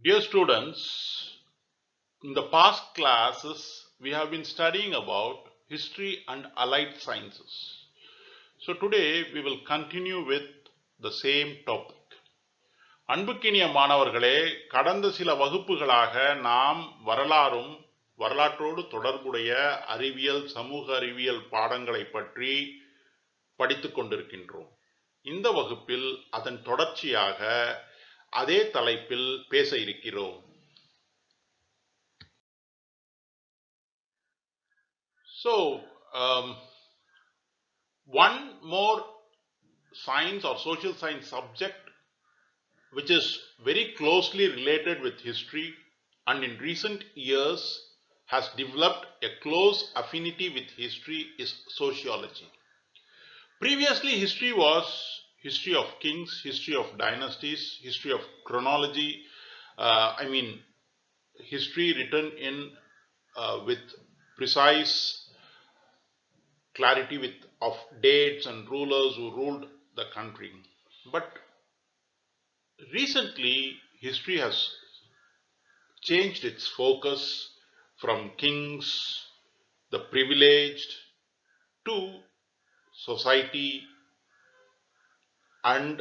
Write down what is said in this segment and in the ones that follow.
Dear students, in the past classes, we have been studying about history and allied sciences. So today we will continue with the same topic. அன்புக்கினிய மாணவர்களே, கடந்த சில வகுப்புகளாக நாம் வரலாற்றோடு தொடர்புடைய அறிவியல், சமூக அறிவியல் பாடங்களை பற்றி படித்துக் கொண்டிருக்கின்றோம். இந்த வகுப்பில் அதன் தொடர்ச்சியாக அதே தலைப்பில் பேச இருக்கிறோம். So, one more science or social science subject which is very closely related with history and in recent years has developed a close affinity with history is sociology. Previously, history was history of kings, history of dynasties, history of chronology, history written in with precise clarity of dates and rulers who ruled the country. But recently, history has changed its focus from kings, the privileged, to society and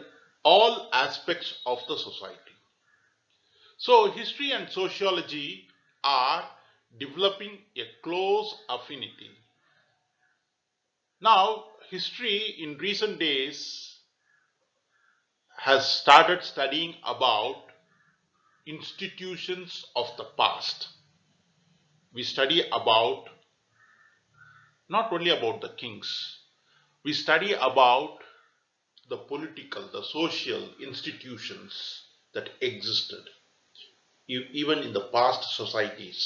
all aspects of the society. So, history and sociology are developing a close affinity. Now, history in recent days has started studying about institutions of the past. We study about not only about the kings, we study about the political, the social institutions that existed even in the past societies.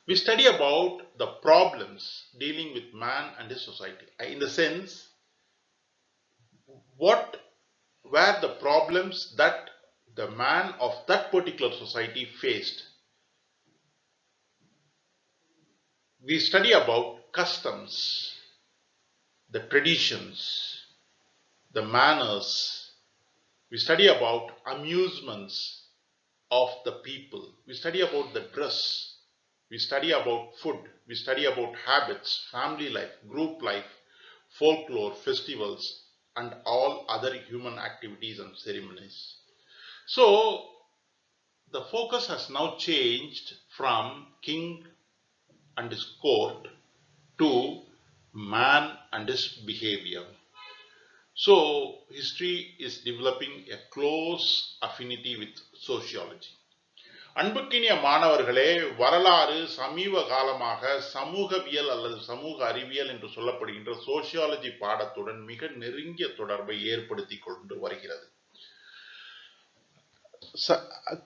We study about the problems dealing with man and his society. In the sense, what were the problems that the man of that particular society faced. We study about customs, the traditions, the manners. We study about amusements of the people. We study about the dress. We study about food. We study about habits, family life, group life, folklore, festivals, and all other human activities and ceremonies. So, the focus has now changed from king and his court to man and his behavior. So, history is developing a close affinity with sociology. அன்புக்கினிய மாணவர்களே, வரலாறு சமீப காலமாக சமூகவியல் அல்லது சமூக அறிவியல் என்று சொல்லப்படுகின்ற சோசியாலஜி பாடத்துடன் மிக நெருங்கிய தொடர்பை ஏற்படுத்தி கொண்டு வருகிறது.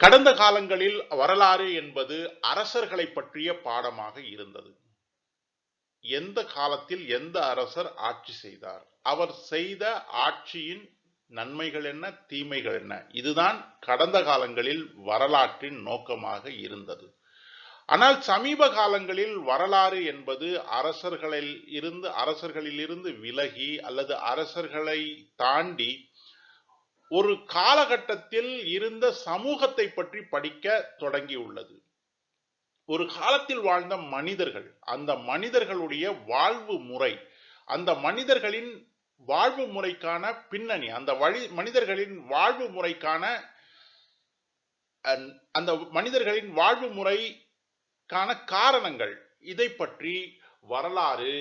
கடந்த காலங்களில் வரலாறு என்பது அரசர்களை பற்றிய பாடமாக இருந்தது. எந்த காலத்தில் எந்த அரசர் ஆட்சி செய்தார், அவர் செய்த ஆட்சியின் நன்மைகள் என்ன, தீமைகள் என்ன, இதுதான் கடந்த காலங்களில் வரலாற்றின் நோக்கமாக இருந்தது. ஆனால் சமீப காலங்களில் வரலாறு என்பது அரசர்களிலிருந்து விலகி அல்லது அரசர்களை தாண்டி ஒரு காலகட்டத்தில் இருந்த சமூகத்தை பற்றி படிக்க தொடங்கியுள்ளது. ஒரு காலத்தில் வாழ்ந்த மனிதர்கள், அந்த மனிதர்களுடைய வாழ்வு முறை, அந்த மனிதர்களின் வாழ்வு முறைக்கான பின்னணி, அந்த மனிதர்களின் வாழ்வு முறைக்கான காரணங்கள், இதை பற்றி வரலாறு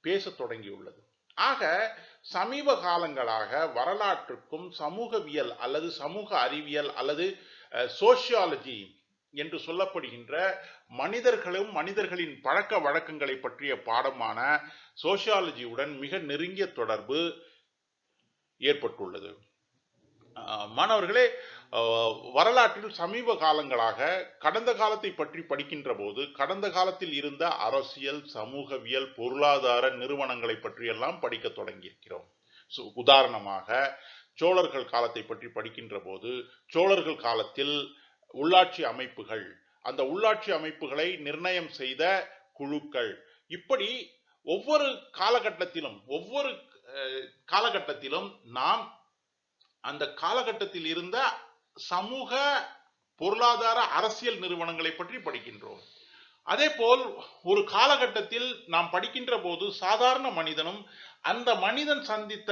பேச தொடங்கியுள்ளது. ஆக சமீப காலங்களாக வரலாற்றுக்கும் சமூகவியல் அல்லது சமூக அறிவியல் அல்லது சோசியாலஜி என்று சொல்லப்படுகின்ற மனிதர்களும் மனிதர்களின் பழக்க வழக்கங்களை பற்றிய பாடமான சோசியாலஜியுடன் மிக நெருங்கிய தொடர்பு ஏற்பட்டுள்ளது. மாணவர்களே, வரலாற்றில் சமீப காலங்களாக கடந்த காலத்தை பற்றி படிக்கின்ற போது கடந்த காலத்தில் இருந்த அரசியல், சமூகவியல், பொருளாதார நிறுவனங்களை பற்றியெல்லாம் படிக்க தொடங்கியிருக்கிறோம். உதாரணமாக சோழர்கள் காலத்தை பற்றி படிக்கின்ற போது சோழர்கள் காலத்தில் உள்ளாட்சி அமைப்புகள், அந்த உள்ளாட்சி அமைப்புகளை நிர்ணயம் செய்த குழுக்கள், இப்படி ஒவ்வொரு காலகட்டத்திலும் நாம் அந்த காலகட்டத்தில் இருந்த சமூக பொருளாதார அரசியல் நிறுவனங்களை பற்றி படிக்கின்றோம். அதே போல் ஒரு காலகட்டத்தில் நாம் படிக்கின்ற போது சாதாரண மனிதனும் அந்த மனிதன் சந்தித்த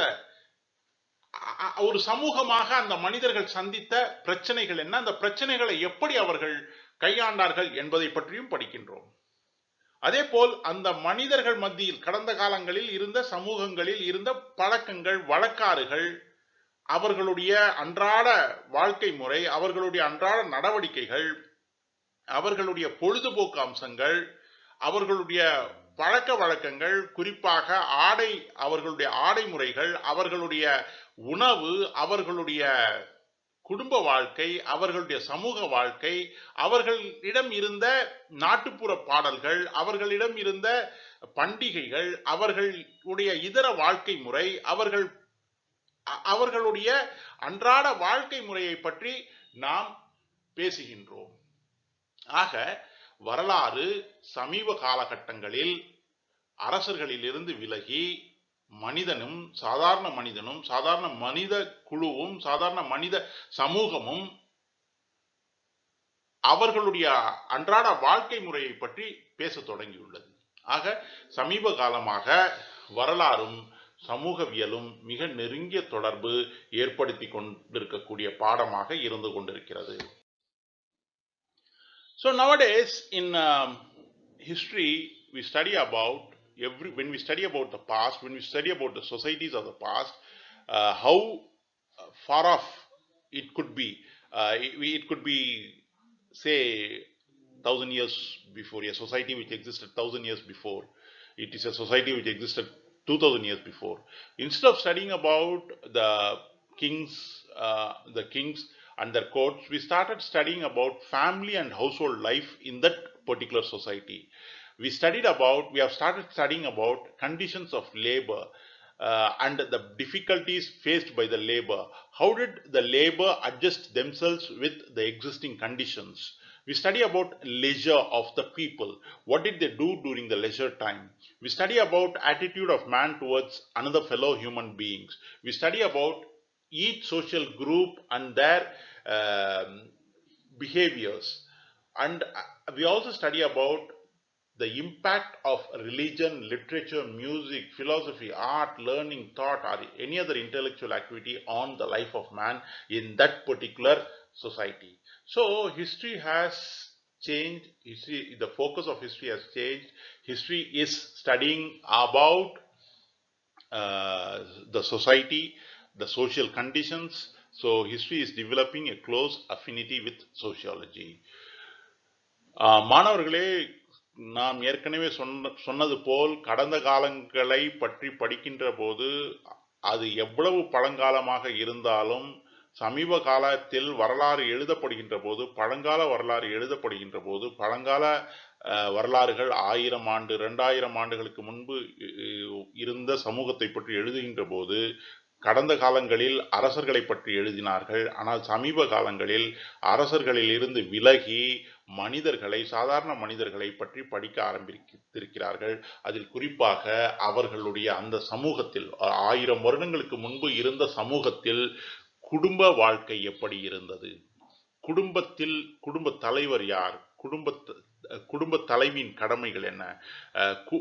ஒரு சமூகமாக அந்த மனிதர்கள் சந்தித்த பிரச்சனைகள் என்ன, அந்த பிரச்சனைகளை எப்படி அவர்கள் கையாண்டார்கள் என்பதை பற்றியும் படிக்கின்றோம். அதே போல் அந்த மனிதர்கள் மத்தியில் கடந்த காலங்களில் இருந்த சமூகங்களில் இருந்த பழக்கங்கள் வழக்காறுகள், அவர்களுடைய அன்றாட வாழ்க்கை முறை, அவர்களுடைய அன்றாட நடவடிக்கைகள், அவர்களுடைய பொழுதுபோக்கு அம்சங்கள், அவர்களுடைய பழக்க வழக்கங்கள், குறிப்பாக ஆடை, அவர்களுடைய ஆடை முறைகள், அவர்களுடைய உணவு, அவர்களுடைய குடும்ப வாழ்க்கை, அவர்களுடைய சமூக வாழ்க்கை, அவர்களிடம் இருந்த நாட்டுப்புற பாடல்கள், அவர்களிடம் இருந்த பண்டிகைகள், அவர்களுடைய இதர வாழ்க்கை முறை, அவர்களுடைய அன்றாட வாழ்க்கை முறையை பற்றி நாம் பேசுகின்றோம். ஆக வரலாறு சமீப காலகட்டங்களில் அரசர்களிலிருந்து விலகி மனிதனும் சாதாரண மனித குழுவும் சாதாரண மனித சமூகமும் அவர்களுடைய அன்றாட வாழ்க்கை முறையை பற்றி பேச தொடங்கியுள்ளது. ஆக சமீப காலமாக வரலாறும் சமூகவியலும் மிக நெருங்கிய தொடர்பு ஏற்படுத்தி கொண்டிருக்கக்கூடிய பாடமாக இருந்து கொண்டிருக்கிறது. So nowadays in history we study about when we study about the past, when we study about the societies of the past, how far off it could be. It could be, say, 1,000 years before, a society which existed 1,000 years before. It is a society which existed 2,000 years before. Instead of studying about the kings, and their courts, we started studying about family and household life in that particular society. We have started studying about conditions of labor and the difficulties faced by the labor. How did the labor adjust themselves with the existing conditions? We study about leisure of the people. What did they do during the leisure time? We study about attitude of man towards another fellow human beings. We study about each social group and their behaviors. And we also study about the impact of religion, literature, music, philosophy, art, learning, thought, or any other intellectual activity on the life of man in that particular society. So history has changed. The focus of history has changed. History is studying about the society, the social conditions. So history is developing a close affinity with sociology. மாணவர்களே, நாம் ஏற்கனவே சொன்னது போல் கடந்த காலங்களை பற்றி படிக்கின்ற போது அது எவ்வளவு பழங்காலமாக இருந்தாலும் சமீப காலத்தில் வரலாறு எழுதப்படுகின்ற போது, பழங்கால வரலாறு எழுதப்படுகின்ற போது, பழங்கால வரலாறுகள் 1000 ஆண்டு 2000 ஆண்டுகளுக்கு முன்பு இருந்த சமூகத்தை பற்றி எழுதுகின்ற போது கடந்த காலங்களில் அரசர்களை பற்றி எழுதினார்கள். ஆனால் சமீப காலங்களில் அரசர்களில் இருந்து விலகி மனிதர்களை, சாதாரண மனிதர்களை பற்றி படிக்க ஆரம்பித்திருக்கிறார்கள். அதில் குறிப்பாக அவர்களுடைய அந்த சமூகத்தில் 1000 வருடங்களுக்கு முன்பு இருந்த சமூகத்தில் குடும்ப வாழ்க்கை எப்படி இருந்தது, குடும்பத்தில் குடும்ப தலைவர் யார், குடும்ப தலைவியின் கடமைகள் என்ன,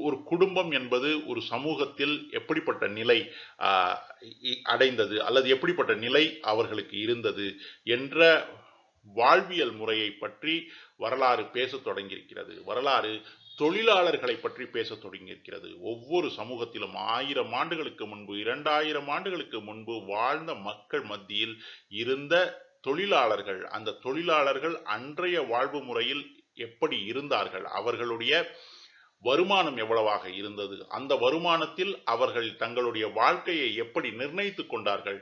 ஒரு குடும்பம் என்பது ஒரு சமூகத்தில் எப்படிப்பட்ட நிலை அடைந்தது அல்லது எப்படிப்பட்ட நிலை அவர்களுக்கு இருந்தது என்ற வாழ்வியல் முறையை பற்றி வரலாறு பேச தொடங்கியிருக்கிறது. வரலாறு தொழிலாளர்களை பற்றி பேச தொடங்கியிருக்கிறது. ஒவ்வொரு சமூகத்திலும் 1000 ஆண்டுகளுக்கு முன்பு 2000 ஆண்டுகளுக்கு முன்பு வாழ்ந்த மக்கள் மத்தியில் இருந்த தொழிலாளர்கள், அந்த தொழிலாளர்கள் அன்றைய வாழ்வு முறையில் எப்படி இருந்தார்கள், அவர்களுடைய வருமானம் எவ்வளவாக இருந்தது, அந்த வருமானத்தில் அவர்கள் தங்களுடைய வாழ்க்கையை எப்படி நிர்ணயித்துக் கொண்டார்கள்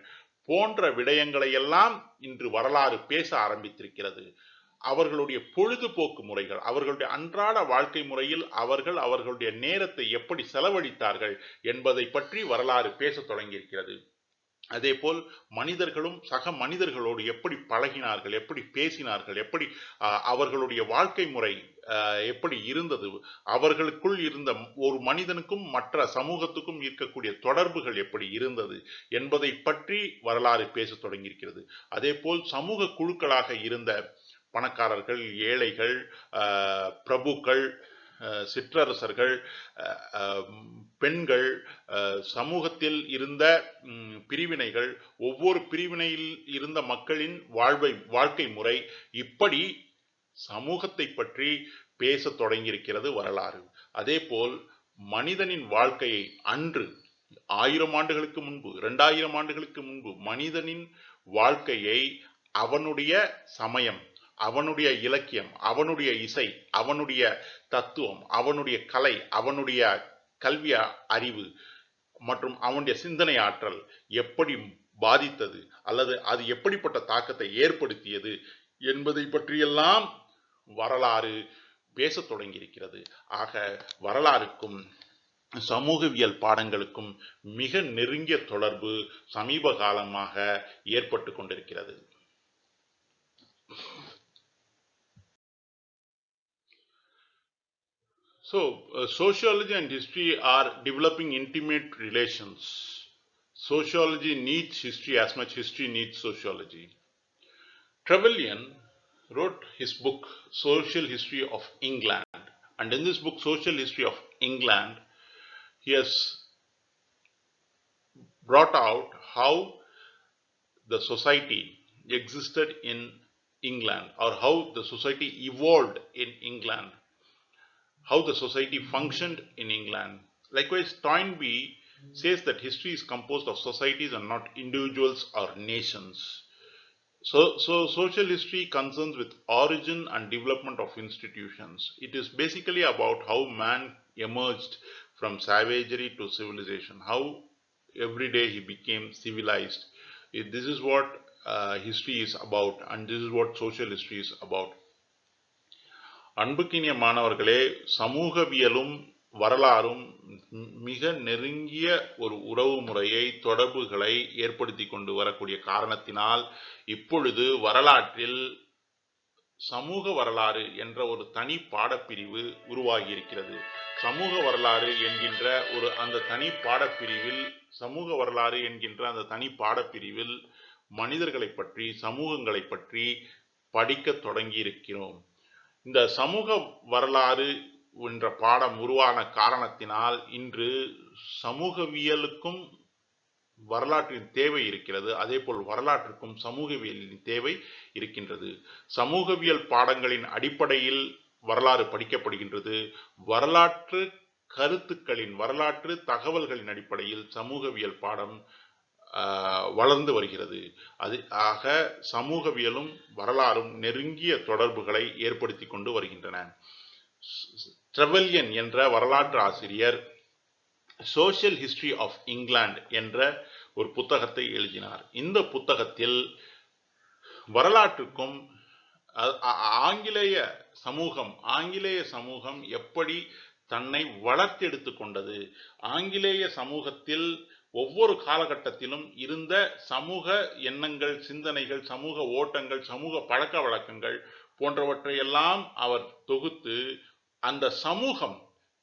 போன்ற விடயங்களை எல்லாம் இன்று வரலாறு பேச ஆரம்பித்திருக்கிறது. அவர்களுடைய பொழுதுபோக்கு முறைகள், அவர்களுடைய அன்றாட வாழ்க்கை முறையில் அவர்களுடைய நேரத்தை எப்படி செலவழித்தார்கள் என்பதை பற்றி வரலாறு பேச தொடங்கியிருக்கிறது. அதேபோல் மனிதர்களும் சக மனிதர்களோடு எப்படி பழகினார்கள், எப்படி பேசினார்கள், எப்படி அவர்களுடைய வாழ்க்கை முறை எப்படி இருந்தது, அவர்களுக்குள் இருந்த ஒரு மனிதனுக்கும் மற்ற சமூகத்துக்கும் இருக்கக்கூடிய தொடர்புகள் எப்படி இருந்தது என்பதை பற்றி வரலாறு பேசத் தொடங்கியிருக்கிறது. அதேபோல் சமூக குழுக்களாக இருந்த பணக்காரர்கள், ஏழைகள், பிரபுக்கள், சிற்றரசர்கள், பெண்கள், சமூகத்தில் இருந்த பிரிவினைகள், ஒவ்வொரு பிரிவினையில் இருந்த மக்களின் வாழ்க்கை முறை, இப்படி சமூகத்தை பற்றி பேசத் தொடங்கியிருக்கிறது வரலாறு. அதேபோல் மனிதனின் வாழ்க்கையை அன்று 1000 ஆண்டுகளுக்கு முன்பு, 2000 ஆண்டுகளுக்கு முன்பு மனிதனின் வாழ்க்கையை அவனுடைய சமயம், அவனுடைய இலக்கியம், அவனுடைய இசை, அவனுடைய தத்துவம், அவனுடைய கலை, அவனுடைய கல்வி அறிவு மற்றும் அவனுடைய சிந்தனை ஆற்றல் எப்படி பாதித்தது அல்லது அது எப்படிப்பட்ட தாக்கத்தை ஏற்படுத்தியது என்பதை பற்றியெல்லாம் வரலாறு பேசத் தொடங்கியிருக்கிறது. ஆக வரலாறுக்கும் சமூகவியல் பாடங்களுக்கும் மிக நெருங்கிய தொடர்பு சமீப காலமாக ஏற்பட்டு கொண்டிருக்கிறது. So, sociology and history are developing intimate relations. Sociology needs history as much history needs sociology. Trevelyan wrote his book, Social History of England. And in this book, Social History of England, he has brought out how the society existed in England, or how the society evolved in England, how the society functioned in England. Likewise, Toynbee says that history is composed of societies and not individuals or nations. So social history concerns with origin and development of institutions. It is basically about how man emerged from savagery to civilization, how every day he became civilized. This is what history is about, and this is what social history is about. அன்புக்கினிய மாணவர்களே, சமூகவியலும் வரலாறும் மிக நெருங்கிய ஒரு உறவு முறையை, தொடர்புகளை ஏற்படுத்தி கொண்டு வரக்கூடிய காரணத்தினால் இப்பொழுது வரலாற்றில் சமூக வரலாறு என்ற ஒரு தனி பாடப்பிரிவு உருவாகி இருக்கிறது. சமூக வரலாறு என்கின்ற அந்த தனி பாடப்பிரிவில், சமூக வரலாறு என்கின்ற அந்த தனி பாடப்பிரிவில் மனிதர்களை பற்றி, சமூகங்களை பற்றி படிக்க தொடங்கி இருக்கிறோம். இந்த சமூக வரலாறு என்ற பாடம் உருவான காரணத்தினால் இன்று சமூகவியலுக்கும் வரலாற்றின் தேவை இருக்கிறது. அதே போல் வரலாற்றுக்கும் சமூகவியலின் தேவை இருக்கின்றது. சமூகவியல் பாடங்களின் அடிப்படையில் வரலாறு படிக்கப்படுகின்றது. வரலாற்று கருத்துக்களின், வரலாற்று தகவல்களின் அடிப்படையில் சமூகவியல் பாடம் வளர்ந்து வருகிறது. ஆக சமூகவியலும் வரலாறும் நெருங்கிய தொடர்புகளை ஏற்படுத்தி கொண்டு வருகின்றன. ட்ரெவெல்யன் என்ற வரலாற்று ஆசிரியர் சோஷியல் ஹிஸ்டரி ஆஃப் இங்கிலாந்து என்ற ஒரு புத்தகத்தை எழுதினார். இந்த புத்தகத்தில் வரலாற்றுக்கும் ஆங்கிலேய சமூகம் எப்படி தன்னை வளர்த்தெடுத்து கொண்டது, ஆங்கிலேய சமூகத்தில் ஒவ்வொரு காலகட்டத்திலும் இருந்த சமூக எண்ணங்கள், சிந்தனைகள், சமூக ஓட்டங்கள், சமூக பழக்க வழக்கங்கள் போன்றவற்றையெல்லாம் அவர் தொகுத்து அந்த சமூகம்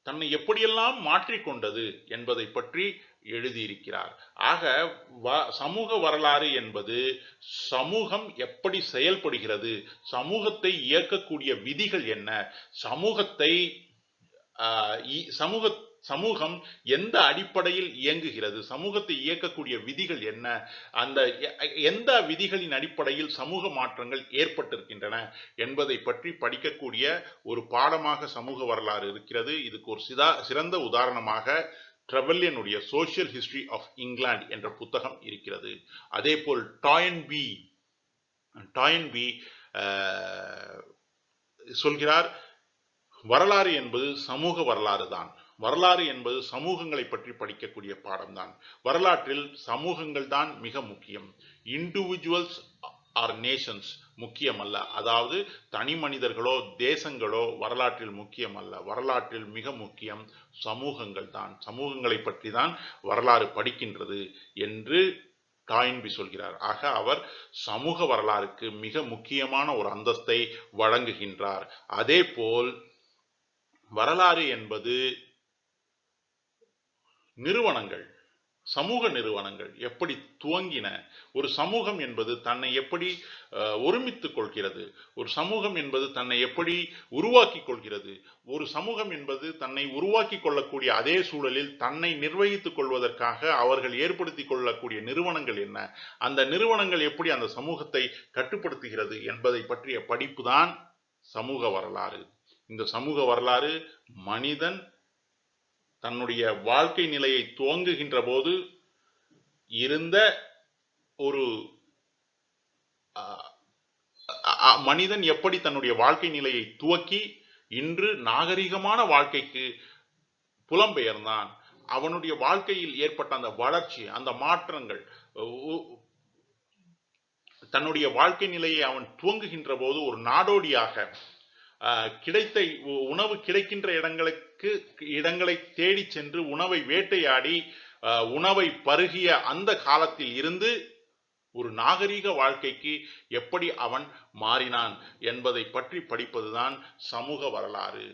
தன்னை எப்படியெல்லாம் மாற்றிக்கொண்டது என்பதை பற்றி எழுதியிருக்கிறார். ஆக சமூக வரலாறு என்பது சமூகம் எப்படி செயல்படுகிறது, சமூகத்தை இயக்கக்கூடிய விதிகள் என்ன, சமூகம் எந்த அடிப்படையில் இயங்குகிறது, சமூகத்தை இயக்கக்கூடிய விதிகள் என்ன, அந்த எந்த விதிகளின் அடிப்படையில் சமூக மாற்றங்கள் ஏற்பட்டிருக்கின்றன என்பதை பற்றி படிக்கக்கூடிய ஒரு பாடமாக சமூக வரலாறு இருக்கிறது. இதுக்கு ஒரு சிறந்த உதாரணமாக ட்ரெவெல்யனுடைய சோஷியல் ஹிஸ்டரி ஆஃப் இங்கிலாந்து என்ற புத்தகம் இருக்கிறது. அதே போல் டாயன்பி சொல்கிறார், வரலாறு என்பது சமூக வரலாறு தான். வரலாறு என்பது சமூகங்களை பற்றி படிக்கக்கூடிய பாடம்தான். வரலாற்றில் சமூகங்கள் தான் மிக முக்கியம். இண்டிவிஜுவல்ஸ் ஆர் நேஷன்ஸ் முக்கியம் அல்ல. அதாவது தனி மனிதர்களோ தேசங்களோ வரலாற்றில் முக்கியம் அல்ல. வரலாற்றில் மிக முக்கியம் சமூகங்கள் தான். சமூகங்களை பற்றி தான் வரலாறு படிக்கின்றது என்று டாயின்பி சொல்கிறார். ஆக அவர் சமூக வரலாறுக்கு மிக முக்கியமான ஒரு அந்தஸ்தை வழங்குகின்றார். அதேபோல் வரலாறு என்பது நிறுவனங்கள், சமூக நிறுவனங்கள் எப்படி துவங்கின, ஒரு சமூகம் என்பது தன்னை எப்படி ஒருமித்துக் கொள்கிறது, ஒரு சமூகம் என்பது தன்னை எப்படி உருவாக்கி கொள்கிறது, ஒரு சமூகம் என்பது தன்னை உருவாக்கி கொள்ளக்கூடிய அதே சூழலில் தன்னை நிர்வகித்துக் கொள்வதற்காக அவர்கள் ஏற்படுத்திக் கொள்ளக்கூடிய நிறுவனங்கள் என்ன, அந்த நிறுவனங்கள் எப்படி அந்த சமூகத்தை கட்டுப்படுத்துகிறது என்பதை பற்றிய படிப்பு தான் சமூக வரலாறு. இந்த சமூக வரலாறு மனிதன் தன்னுடைய வாழ்க்கை நிலையை துவங்குகின்ற போது இருந்த ஒரு மனிதன் எப்படி தன்னுடைய வாழ்க்கை நிலையை துவக்கி இன்று நாகரிகமான வாழ்க்கைக்கு புலம்பெயர்ந்தான், அவனுடைய வாழ்க்கையில் ஏற்பட்ட அந்த வளர்ச்சி, அந்த மாற்றங்கள், தன்னுடைய வாழ்க்கை நிலையை அவன் துவங்குகின்ற போது ஒரு நாடோடியாக கிடைத்த உணவு கிடைக்கின்ற இடங்களை தேடி சென்று உணவை வேட்டையாடி உணவை பருகிய அந்த காலத்தில் இருந்து ஒரு நாகரீக வாழ்க்கைக்கு எப்படி அவன் மாறினான் என்பதை பற்றி படிப்பதுதான் சமூக வரலாறு.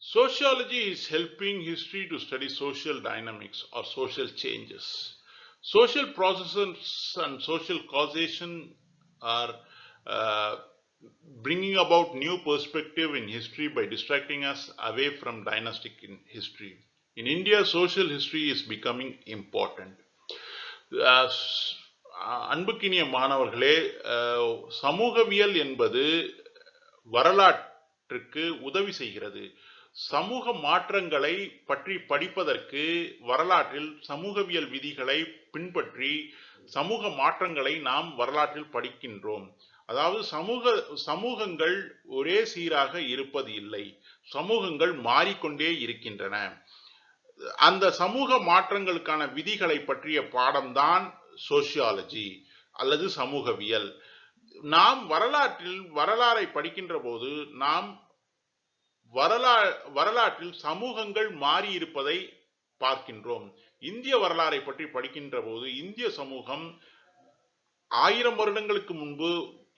Sociology is helping history to study social dynamics or social changes. Social processes and social causation are bringing about new perspective in history by distracting us away from dynastic in history. In India, social history is becoming important. அன்புக்கினிய மாணவர்களே, சமூகவியல் என்பது வரலாற்றுக்கு உதவி செய்கிறது. சமூக மாற்றங்களை பற்றி படிப்பதற்கு வரலாற்றில் சமூகவியல் விதிகளை பின்பற்றி சமூக மாற்றங்களை நாம் வரலாற்றில் படிக்கின்றோம். அதாவது சமூகங்கள் ஒரே சீராக இருப்பது இல்லை, சமூகங்கள் மாறிக்கொண்டே இருக்கின்றன. அந்த சமூக மாற்றங்களுக்கான விதிகளை பற்றிய பாடம்தான் சோசியாலஜி அல்லது சமூகவியல். நாம் வரலாறை படிக்கின்ற போது நாம் வரலாற்றில் சமூகங்கள் மாறி இருப்பதை பார்க்கின்றோம். இந்திய வரலாறை பற்றி படிக்கின்ற போது இந்திய சமூகம் 1000 வருடங்களுக்கு முன்பு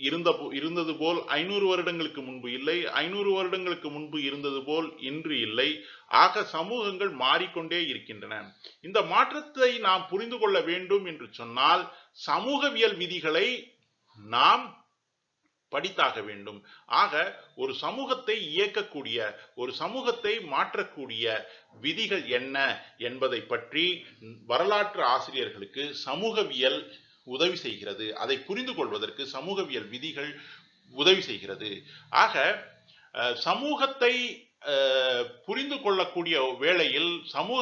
இருந்தது போல் 500 வருடங்களுக்கு முன்பு இல்லை, 500 வருடங்களுக்கு முன்பு இருந்தது போல் இன்று இல்லை. ஆக சமூகங்கள் மாறிக்கொண்டே இருக்கின்றன. இந்த மாற்றத்தை நாம் புரிந்து கொள்ள வேண்டும் என்று சொன்னால் சமூகவியல் விதிகளை நாம் படித்தாக வேண்டும். ஆக ஒரு சமூகத்தை இயக்கக்கூடிய, ஒரு சமூகத்தை மாற்றக்கூடிய விதிகள் என்ன என்பதை பற்றி வரலாற்று ஆசிரியர்களுக்கு சமூகவியல் உதவி செய்கிறது. அதை புரிந்து கொள்வதற்கு சமூகவியல் விதிகள் உதவி செய்கிறது. ஆக சமூகத்தை புரிந்து கொள்ளக்கூடிய வேளையில் சமூக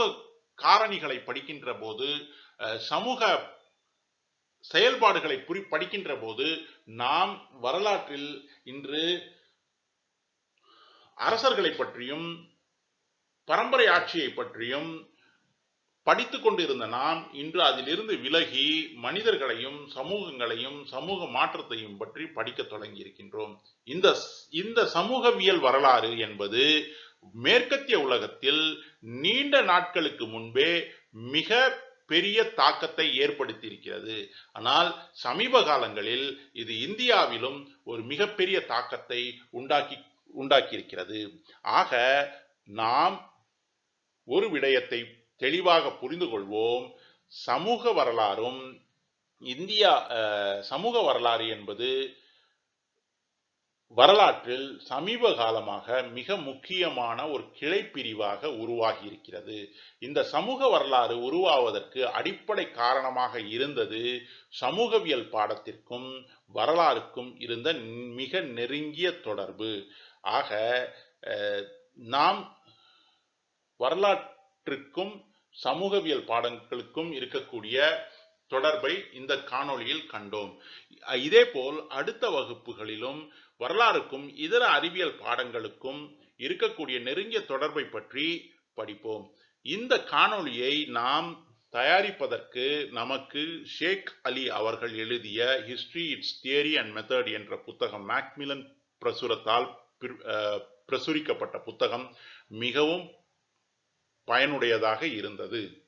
காரணிகளை படிக்கின்ற போது, சமூக செயல்பாடுகளை படிக்கின்ற போது நாம் வரலாற்றில் இன்று அரசர்களை பற்றியும் பரம்பரை ஆட்சியை பற்றியும் படித்துக் கொண்டிருந்த நாம் இன்று அதிலிருந்து விலகி மனிதர்களையும் சமூகங்களையும் சமூக மாற்றத்தையும் பற்றி படிக்க தொடங்கி இருக்கின்றோம். இந்த சமூகவியல் வரலாறு என்பது மேற்கத்திய உலகத்தில் நீண்ட நாட்களுக்கு முன்பே மிக பெரிய தாக்கத்தை ஏற்படுத்தி இருக்கிறது. ஆனால் சமீப காலங்களில் இது இந்தியாவிலும் ஒரு மிகப்பெரிய தாக்கத்தை உண்டாக்கி இருக்கிறது. ஆக நாம் ஒரு விடயத்தை தெளிவாக புரிந்து கொள்வோம். சமூக வரலாறு என்பது வரலாற்றில் சமீப காலமாக மிக முக்கியமான ஒரு கிளை பிரிவாக உருவாகி இருக்கிறது. இந்த சமூக வரலாறு உருவாவதற்கு அடிப்படை காரணமாக இருந்தது சமூகவியல் பாடத்திற்கும் வரலாறுக்கும் இருந்த மிக நெருங்கிய தொடர்பு. ஆக நாம் வரலாற்றுக்கும் சமூகவியல் பாடங்களுக்கும் இருக்கக்கூடிய தொடர்பை இந்த காணொளியில் கண்டோம். இதேபோல் அடுத்த வகுப்புகளிலும் வரலாறுக்கும் இதர அறிவியல் பாடங்களுக்கும் இருக்கக்கூடிய நெருங்கிய தொடர்பை பற்றி படிப்போம். இந்த காணொளியை நாம் தயாரிப்பதற்கு நமக்கு ஷேக் அலி அவர்கள் எழுதிய history it's theory and method என்ற புத்தகம், மேக்மில்லன் பிரசுரத்தால் பிரசுரிக்கப்பட்ட புத்தகம் மிகவும் பயனுடையதாக இருந்தது.